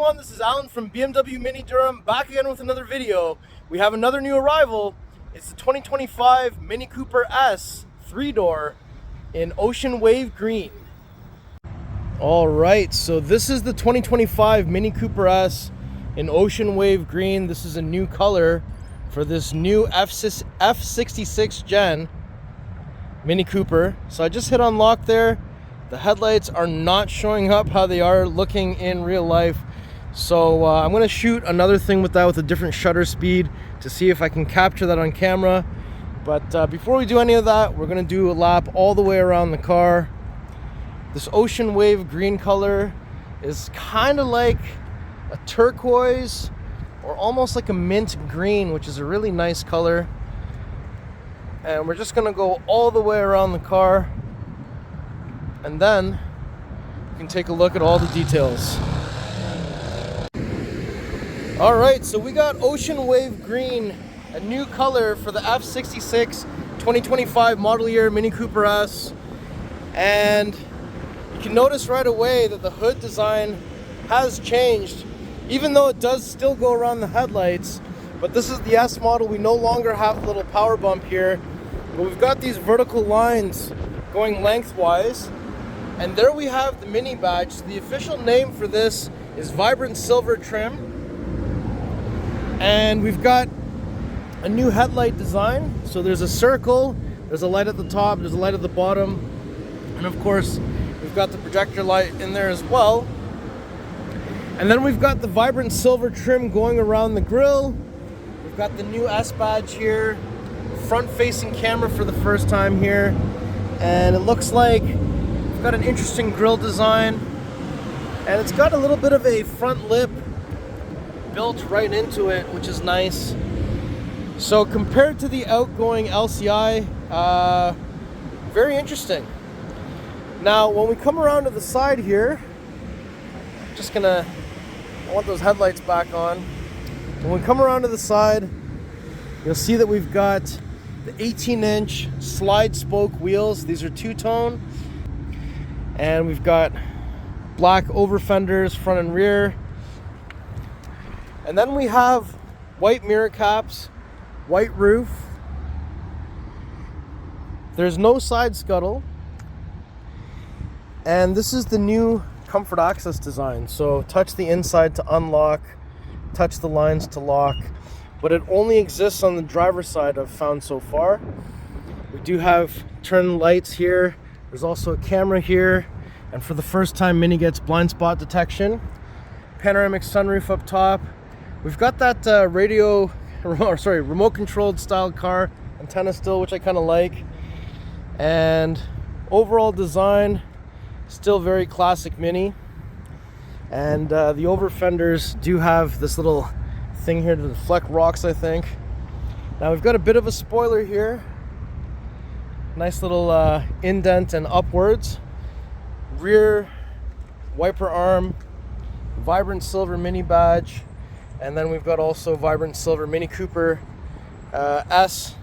everyone, this is Alan from BMW Mini Durham, back again with another video. We have another new arrival. It's the 2025 Mini Cooper S 3-door in Ocean Wave Green. Alright, so this is the 2025 Mini Cooper S in Ocean Wave Green. This is a new color for this new F66 Gen Mini Cooper. So I just hit unlock there. The headlights are not showing up how they are looking in real life. So I'm going to shoot another thing with that with a different shutter speed to see if I can capture that on camera. But before we do any of that, we're going to do a lap all the way around the car. This Ocean Wave Green color is kind of like a turquoise or almost like a mint green, which is a really nice color. And we're just going to go all the way around the car. And then you can take a look at all the details. Alright, so we got Ocean Wave Green, a new color for the F66 2025 model year Mini Cooper S. And you can notice right away that the hood design has changed, even though it does still go around the headlights. But this is the S model. We no longer have a little power bump here, but we've got these vertical lines going lengthwise. And there we have the Mini badge. So the official name for this is Vibrant Silver Trim. And we've got a new headlight design. So there's a circle, there's a light at the top, there's a light at the bottom. And of course, we've got the projector light in there as well. And then we've got the Vibrant Silver Trim going around the grille. We've got the new S badge here. Front-facing camera for the first time here. And it looks like got an interesting grille design, and it's got a little bit of a front lip built right into it, which is nice. So compared to the outgoing LCI, very interesting. Now when we come around to the side here, I want those headlights back on. When we come around to the side, you'll see that we've got the 18-inch slide spoke wheels. These are two-tone. And we've got black over fenders, front and rear. And then we have white mirror caps, white roof. There's no side scuttle. And this is the new comfort access design. So touch the inside to unlock, touch the lines to lock. But it only exists on the driver's side I've found so far. We do have turn lights here. There's also a camera here, and for the first time Mini gets blind spot detection. Panoramic sunroof up top. We've got that remote controlled style car antenna still, which I kind of like. And overall design, still very classic Mini. And the over fenders do have this little thing here to deflect rocks, I think. Now we've got a bit of a spoiler here. Nice little indent and upwards. Rear wiper arm, Vibrant Silver Mini badge, and then we've got also Vibrant Silver Mini Cooper S.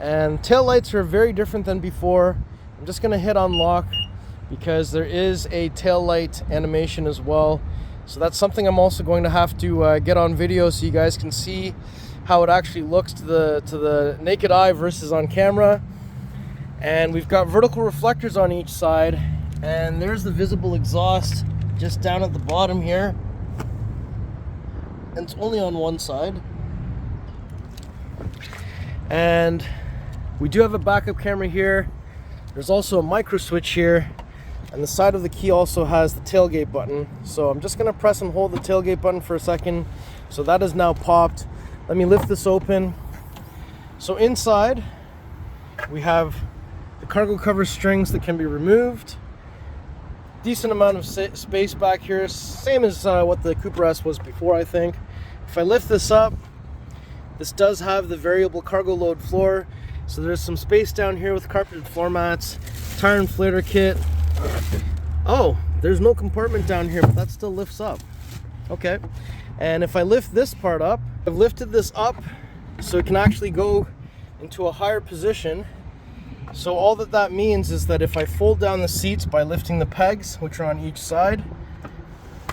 And tail lights are very different than before. I'm just going to hit unlock because there is a tail light animation as well. So that's something I'm also going to have to get on video so you guys can see how it actually looks to the naked eye versus on camera. And we've got vertical reflectors on each side, and there's the visible exhaust just down at the bottom here, and it's only on one side. And we do have a backup camera here. There's also a micro switch here, and the side of the key also has the tailgate button. So I'm just going to press and hold the tailgate button for a second. So that is now popped. Let me lift this open. So inside we have the cargo cover strings that can be removed. Decent amount of space back here, same as what the Cooper S was before, I think. If I lift this up, this does have the variable cargo load floor. So there's some space down here with carpeted floor mats, tire inflator kit. Oh, there's no compartment down here, but that still lifts up. Okay. And if I lift this part up, I've lifted this up so it can actually go into a higher position. So all that means is that if I fold down the seats by lifting the pegs, which are on each side,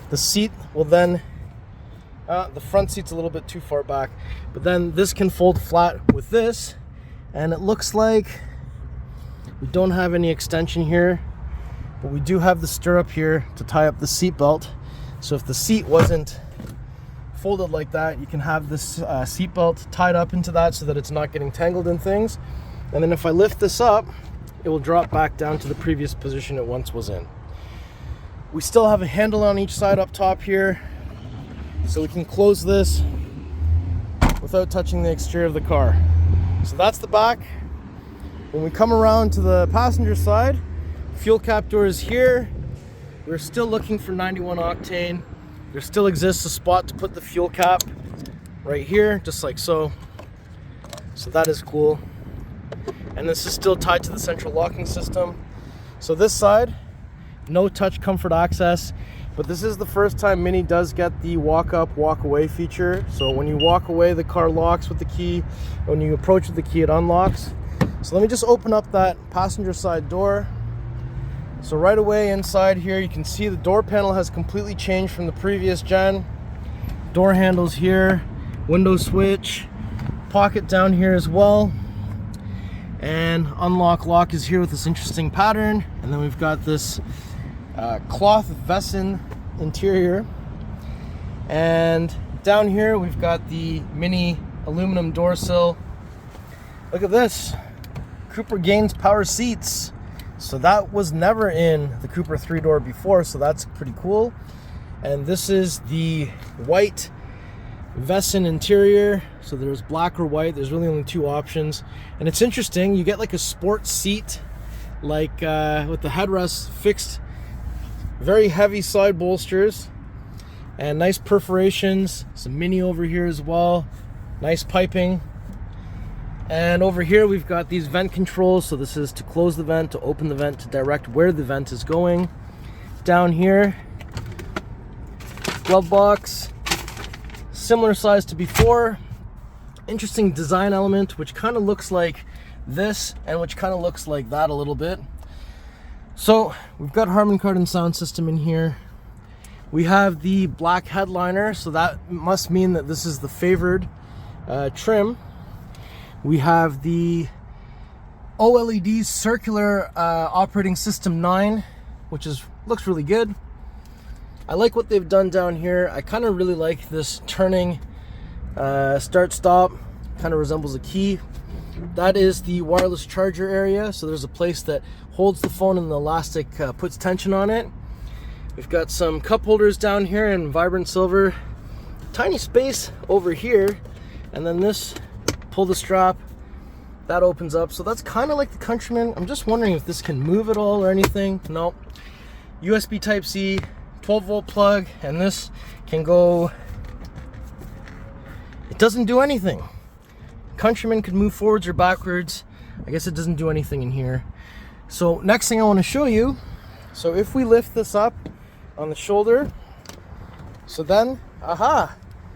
The seat will then, the front seat's a little bit too far back, but then this can fold flat with this, and it looks like we don't have any extension here, but we do have the stirrup here to tie up the seat belt. So if the seat wasn't folded like that, you can have this seat belt tied up into that so that it's not getting tangled in things. And then if I lift this up, it will drop back down to the previous position it once was in. We still have a handle on each side up top here, so we can close this without touching the exterior of the car. So that's the back. When we come around to the passenger side, fuel cap door is here. We're still looking for 91 octane. There still exists a spot to put the fuel cap right here, just like so. So that is cool. And this is still tied to the central locking system. So this side, no touch comfort access, but this is the first time Mini does get the walk up, walk away feature. So when you walk away, the car locks with the key. When you approach with the key, it unlocks. So let me just open up that passenger side door. So right away inside here, you can see the door panel has completely changed from the previous gen. Door handles here, window switch, pocket down here as well. And unlock lock is here with this interesting pattern. And then we've got this cloth Vescin interior. And down here, we've got the Mini aluminum door sill. Look at this, Cooper gains power seats. So that was never in the Cooper 3-door before, so that's pretty cool. And this is the white Vescin interior. So there's black or white, there's really only two options. And it's interesting, you get like a sport seat, like with the headrest fixed, very heavy side bolsters, and nice perforations, some Mini over here as well, nice piping. And over here we've got these vent controls. So this is to close the vent, to open the vent, to direct where the vent is going. Down here, glove box, similar size to before. Interesting design element, which kind of looks like this and which kind of looks like that a little bit. So we've got Harman Kardon sound system in here. We have the black headliner, so that must mean that this is the favored trim. We have the OLED circular operating system 9, which looks really good. I like what they've done down here. I kind of really like this turning start stop, kind of resembles a key. That is the wireless charger area. So there's a place that holds the phone and the elastic puts tension on it. We've got some cup holders down here in vibrant silver. Tiny space over here, and then this, pull the strap, that opens up. So that's kind of like the Countryman. I'm just wondering if this can move at all or anything. No. USB Type-C, 12-volt plug, and this can go, it doesn't do anything. Countryman could move forwards or backwards. I guess it doesn't do anything in here. So next thing I want to show you, so if we lift this up on the shoulder, so then, aha,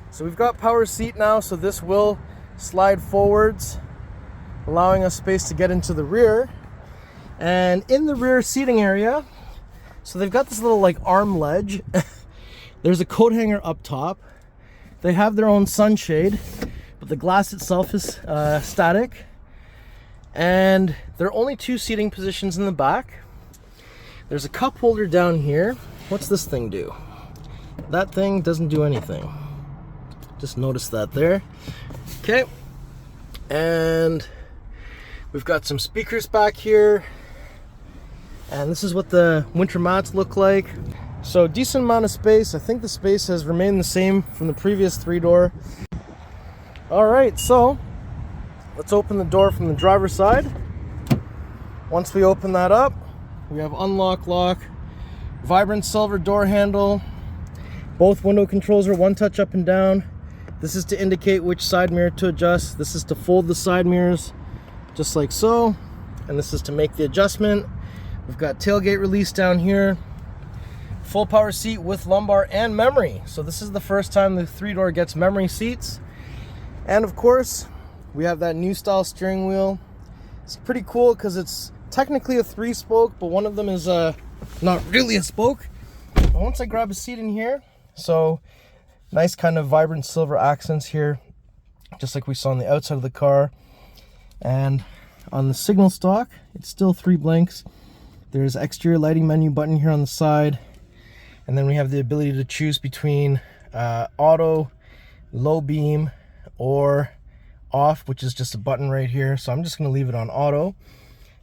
so we've got power seat now, so this will slide forwards, allowing us space to get into the rear. And in the rear seating area, so they've got this little like arm ledge. There's a coat hanger up top. They have their own sunshade, but the glass itself is static. And there are only two seating positions in the back. There's a cup holder down here. What's this thing do? That thing doesn't do anything. Just noticed that there. Okay. And we've got some speakers back here. And this is what the winter mats look like. So decent amount of space. I think the space has remained the same from the previous 3-door. All right, so let's open the door from the driver's side. Once we open that up, we have unlock lock, vibrant silver door handle. Both window controls are one touch up and down. This is to indicate which side mirror to adjust. This is to fold the side mirrors, just like so. And this is to make the adjustment. We've got tailgate release down here. Full power seat with lumbar and memory. So this is the first time the 3-door gets memory seats. And of course, we have that new style steering wheel. It's pretty cool because it's technically a 3-spoke, but one of them is not really a spoke. once I grab a seat in here, so nice kind of vibrant silver accents here, just like we saw on the outside of the car. And on the signal stalk, it's still 3 blinks. There's exterior lighting menu button here on the side, and then we have the ability to choose between auto, low beam, or off, which is just a button right here. So I'm just going to leave it on auto.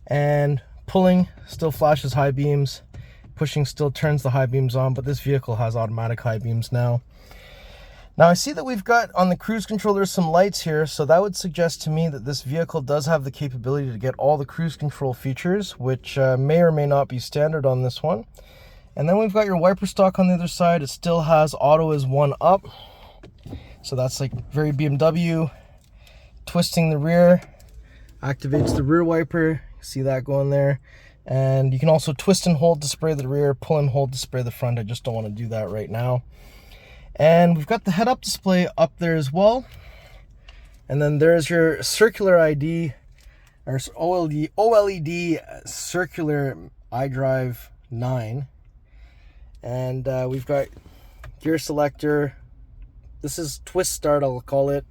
And pulling still flashes high beams, pushing still turns the high beams on, but this vehicle has automatic high beams now. Now I see that we've got on the cruise control, there's some lights here, so that would suggest to me that this vehicle does have the capability to get all the cruise control features, which may or may not be standard on this one. And then we've got your wiper stalk on the other side. It still has auto as 1 up, so that's like very BMW. Twisting the rear activates the rear wiper. See that going there. And you can also twist and hold to spray the rear, pull and hold to spray the front. I just don't want to do that right now. And we've got the head-up display up there as well. And then there's your circular ID, or OLED circular iDrive 9. And we've got gear selector. This is twist start, I'll call it.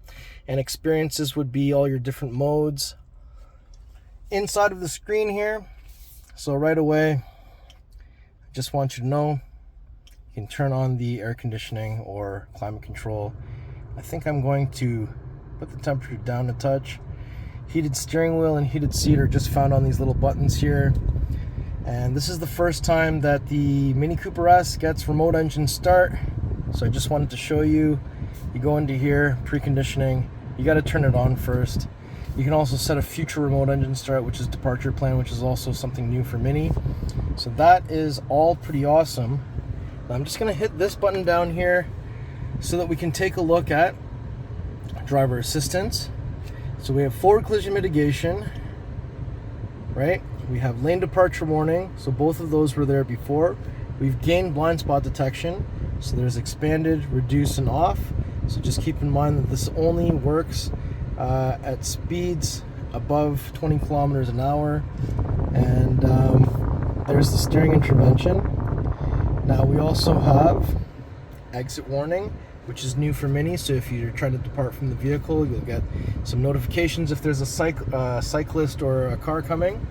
And experiences would be all your different modes. Inside of the screen here, so right away, I just want you to know, you can turn on the air conditioning or climate control. I think I'm going to put the temperature down a touch. Heated steering wheel and heated seat are just found on these little buttons here. And this is the first time that the MINI Cooper S gets remote engine start. So I just wanted to show you. You go into here, preconditioning, you got to turn it on first. You can also set a future remote engine start, which is departure plan, which is also something new for Mini. So that is all pretty awesome. Now I'm just going to hit this button down here so that we can take a look at driver assistance. So we have forward collision mitigation, right? We have lane departure warning, so both of those were there before. We've gained blind spot detection, so there's expanded, reduce, and off. So just keep in mind that this only works at speeds above 20 kilometers an hour. And there's the steering intervention. Now we also have exit warning, which is new for Mini. So if you're trying to depart from the vehicle, you'll get some notifications if there's a cyclist or a car coming.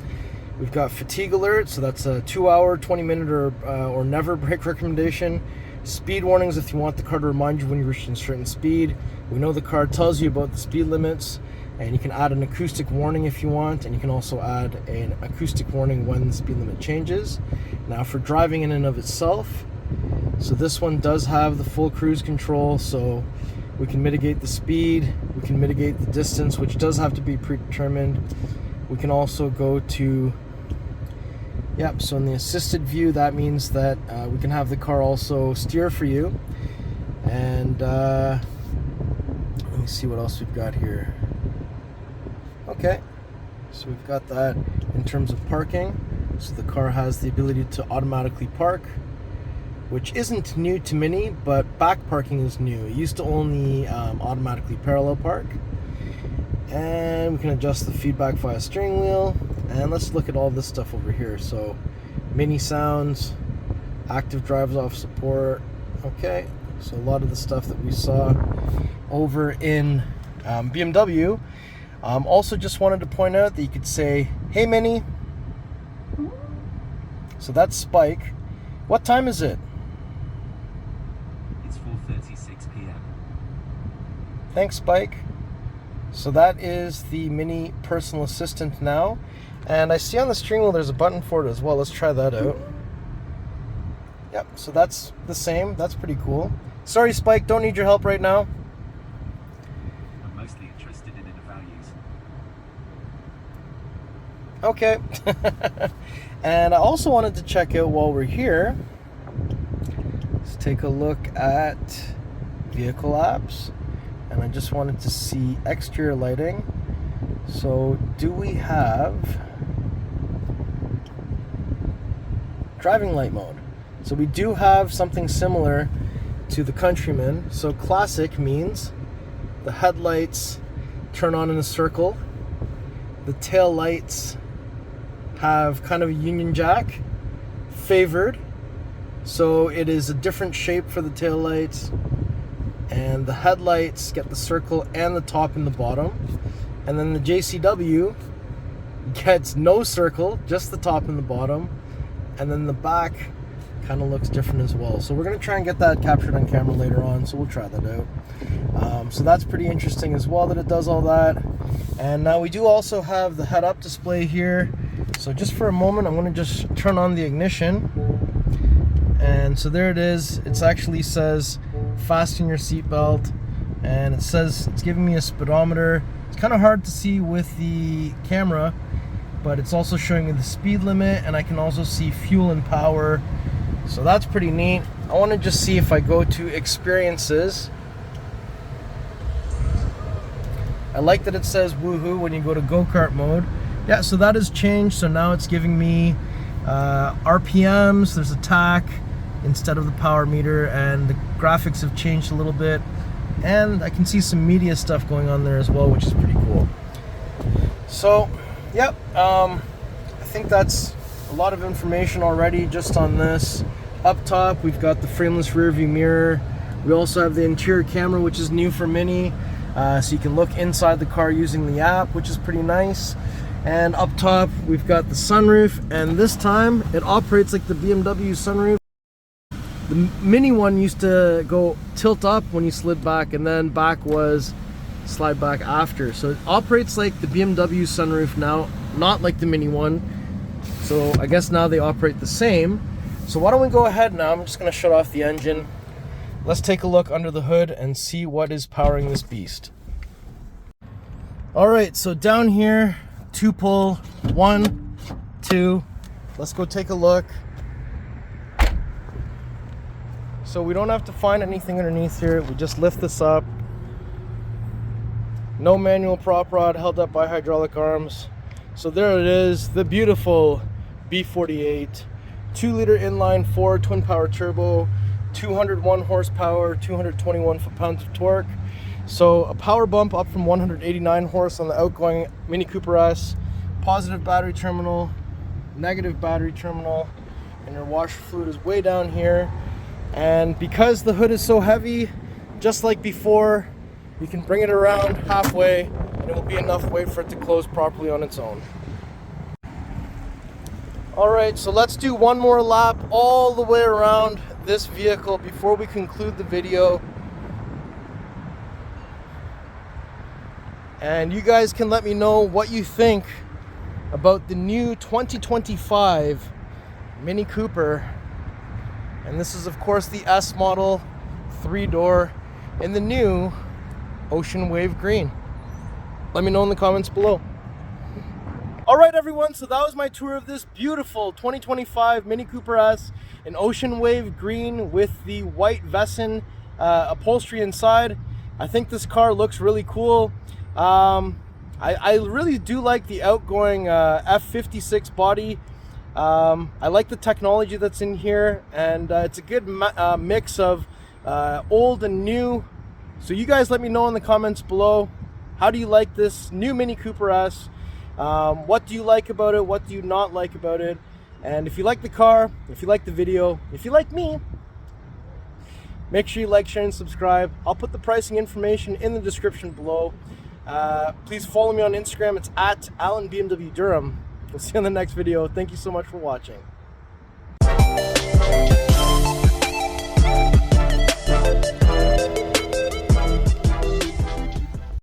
We've got fatigue alert, so that's a 2-hour, 20-minute or never brake recommendation. Speed warnings if you want the car to remind you when you're reaching a certain speed. We know the car tells you about the speed limits, and you can add an acoustic warning if you want, and you can also add an acoustic warning when the speed limit changes. Now for driving in and of itself, so this one does have the full cruise control, so we can mitigate the speed, we can mitigate the distance, which does have to be predetermined. We can also go to, yep, so in the assisted view, that means that we can have the car also steer for you. And let me see what else we've got here. Okay, so we've got that in terms of parking. So the car has the ability to automatically park, which isn't new to Mini, but back parking is new. It used to only automatically parallel park. And we can adjust the feedback via steering wheel. And let's look at all this stuff over here. So Mini sounds, active drives off support. Okay, so a lot of the stuff that we saw over in BMW. Also just wanted to point out that you could say, hey Mini. So that's Spike. What time is it? It's 4:36 p.m. Thanks, Spike. So that is the Mini personal assistant now. And I see on the steering wheel there's a button for it as well. Let's try that out. Yep, so that's the same. That's pretty cool. Sorry, Spike, don't need your help right now. I'm mostly interested in inner values. Okay. And I also wanted to check out while we're here. Let's take a look at vehicle apps. And I just wanted to see exterior lighting. So do we have driving light mode? So we do have something similar to the Countryman. So classic means the headlights turn on in a circle. The tail lights have kind of a Union Jack. Favored, So it is a different shape for the taillights, and the headlights get the circle and the top and the bottom, and then the JCW gets no circle, just the top and the bottom, and then the back kind of looks different as well. So we're going to try and get that captured on camera later on, so we'll try that out. So that's pretty interesting as well that it does all that. And now we do also have the head-up display here. So just for a moment, I'm going to just turn on the ignition. And so there it is. It actually says fasten your seatbelt, and it says it's giving me a speedometer. It's kind of hard to see with the camera, but it's also showing me the speed limit, and I can also see fuel and power. So that's pretty neat. I want to just see if I go to experiences. I like that it says woohoo when you go to go-kart mode. Yeah, so that has changed. So now it's giving me RPMs. There's a tach instead of the power meter, and the graphics have changed a little bit. And I can see some media stuff going on there as well, which is pretty cool. So, yep, I think that's a lot of information already just on this. Up top, we've got the frameless rear view mirror. We also have the interior camera, which is new for Mini. So you can look inside the car using the app, which is pretty nice. And up top, we've got the sunroof, and this time it operates like the BMW sunroof. The Mini one used to go tilt up when you slid back, and then back was slide back after. So it operates like the BMW sunroof now, not like the Mini one. So I guess now they operate the same. So why don't we go ahead now, I'm just gonna shut off the engine. Let's take a look under the hood and see what is powering this beast. All right, so down here, 2-pull, 1, 2. Let's go take a look. So we don't have to find anything underneath here. We just lift this up. No manual prop rod held up by hydraulic arms. So there it is, the beautiful B48, 2-liter inline-4 twin power turbo, 201 horsepower, 221 foot-pounds of torque. So a power bump up from 189 horse on the outgoing Mini Cooper S, positive battery terminal, negative battery terminal, and your washer fluid is way down here. And because the hood is so heavy, just like before, you can bring it around halfway and it will be enough weight for it to close properly on its own. Alright, so let's do one more lap all the way around this vehicle before we conclude the video. And you guys can let me know what you think about the new 2025 Mini Cooper. And this is of course the S model, 3-door, in the new Ocean Wave Green. Let me know in the comments below. Alright everyone, so that was my tour of this beautiful 2025 Mini Cooper S in Ocean Wave Green with the white Vescin upholstery inside. I think this car looks really cool. I really do like the outgoing F56 body. I like the technology that's in here, and it's a good mix of old and new. So you guys let me know in the comments below, how do you like this new Mini Cooper S? What do you like about it? What do you not like about it? And if you like the car, if you like the video, if you like me, make sure you like, share, and subscribe. I'll put the pricing information in the description below. Please follow me on Instagram. It's @AlanBMWDurham. We'll see you on the next video. Thank you so much for watching.